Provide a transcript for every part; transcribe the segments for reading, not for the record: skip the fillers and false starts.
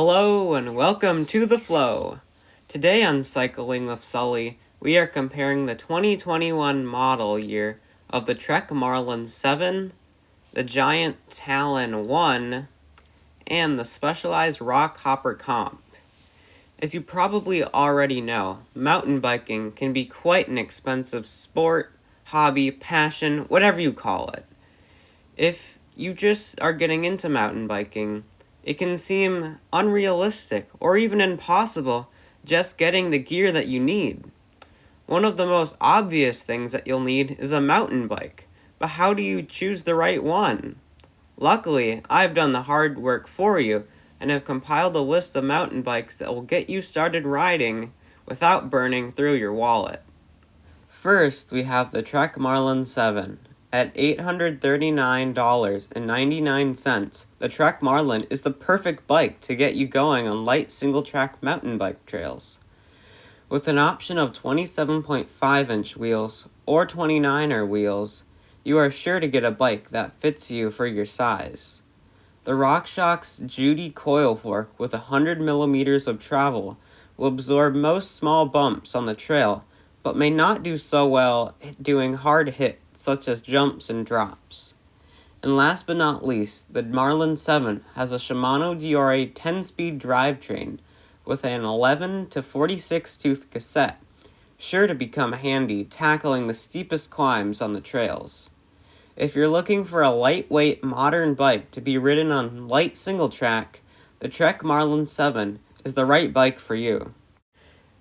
Hello and welcome to The Flow. Today on Cycling with Sully, we are comparing the 2021 model year of the Trek Marlin 7, the Giant Talon 1, and the Specialized Rockhopper Comp. As you probably already know, mountain biking can be quite an expensive sport, hobby, passion, whatever you call it. If you just are getting into mountain biking, it can seem unrealistic or even impossible just getting the gear that you need. One of the most obvious things that you'll need is a mountain bike, but how do you choose the right one? Luckily, I've done the hard work for you and have compiled a list of mountain bikes that will get you started riding without burning through your wallet. First, we have the Trek Marlin 7. At $839.99, the Trek Marlin is the perfect bike to get you going on light single-track mountain bike trails. With an option of 27.5-inch wheels or 29er wheels, you are sure to get a bike that fits you for your size. The Rockshox Judy coil fork with 100 millimeters of travel will absorb most small bumps on the trail, but may not do so well doing hard hits such as jumps and drops. And last but not least, the Marlin 7 has a Shimano Deore 10-speed drivetrain with an 11 to 46 tooth cassette, sure to become handy tackling the steepest climbs on the trails. If you're looking for a lightweight modern bike to be ridden on light single track, the Trek Marlin 7 is the right bike for you.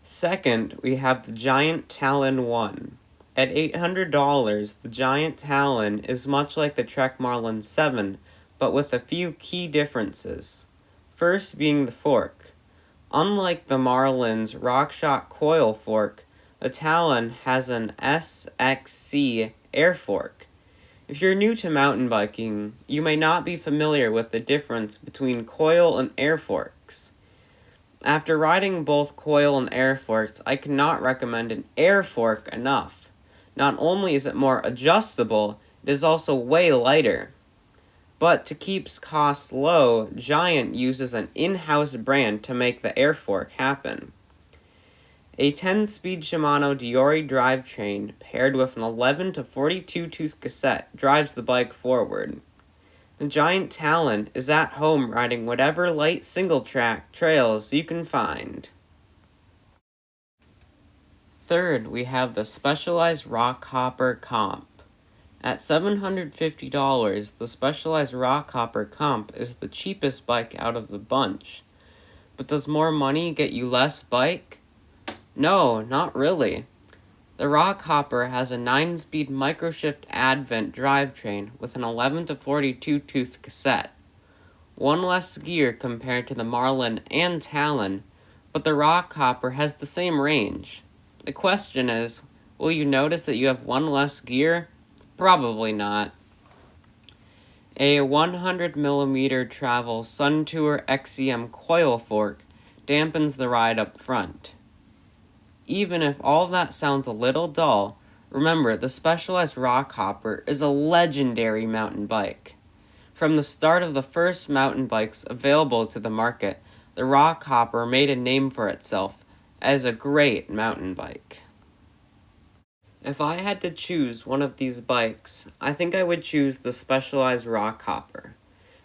Second, we have the Giant Talon 1. At $800, the Giant Talon is much like the Trek Marlin 7, but with a few key differences. First being the fork. Unlike the Marlin's Rockshox coil fork, the Talon has an SXC air fork. If you're new to mountain biking, you may not be familiar with the difference between coil and air forks. After riding both coil and air forks, I cannot recommend an air fork enough. Not only is it more adjustable, it is also way lighter. But to keep costs low, Giant uses an in-house brand to make the air fork happen. A 10-speed Shimano Deore drivetrain paired with an 11 to 42 tooth cassette drives the bike forward. The Giant Talon is at home riding whatever light single-track trails you can find. Third, we have the Specialized Rockhopper Comp. At $750, the Specialized Rockhopper Comp is the cheapest bike out of the bunch. But does more money get you less bike? No, not really. The Rockhopper has a 9-speed microshift Advent drivetrain with an 11 to 42 tooth cassette. One less gear compared to the Marlin and Talon, but the Rockhopper has the same range. The question is, will you notice that you have one less gear? Probably not. A 100mm travel Suntour XCM coil fork dampens the ride up front. Even if all that sounds a little dull, remember the Specialized Rockhopper is a legendary mountain bike. From the start of the first mountain bikes available to the market, the Rockhopper made a name for itself as a great mountain bike. If I had to choose one of these bikes, I think I would choose the Specialized Rockhopper.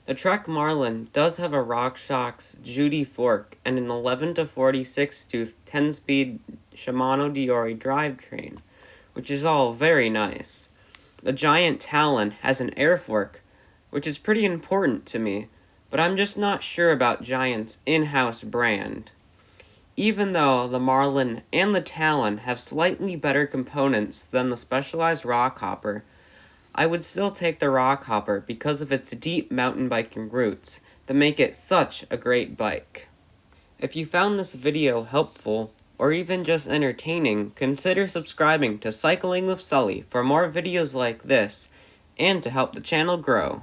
The Trek Marlin does have a Rockshox Judy fork and an 11 to 46 tooth 10-speed Shimano Deore drivetrain, which is all very nice. The Giant Talon has an air fork, which is pretty important to me, but I'm just not sure about Giant's in-house brand. Even though the Marlin and the Talon have slightly better components than the Specialized Rockhopper, I would still take the Rockhopper because of its deep mountain biking roots that make it such a great bike. If you found this video helpful, or even just entertaining, consider subscribing to Cycling with Sully for more videos like this, and to help the channel grow.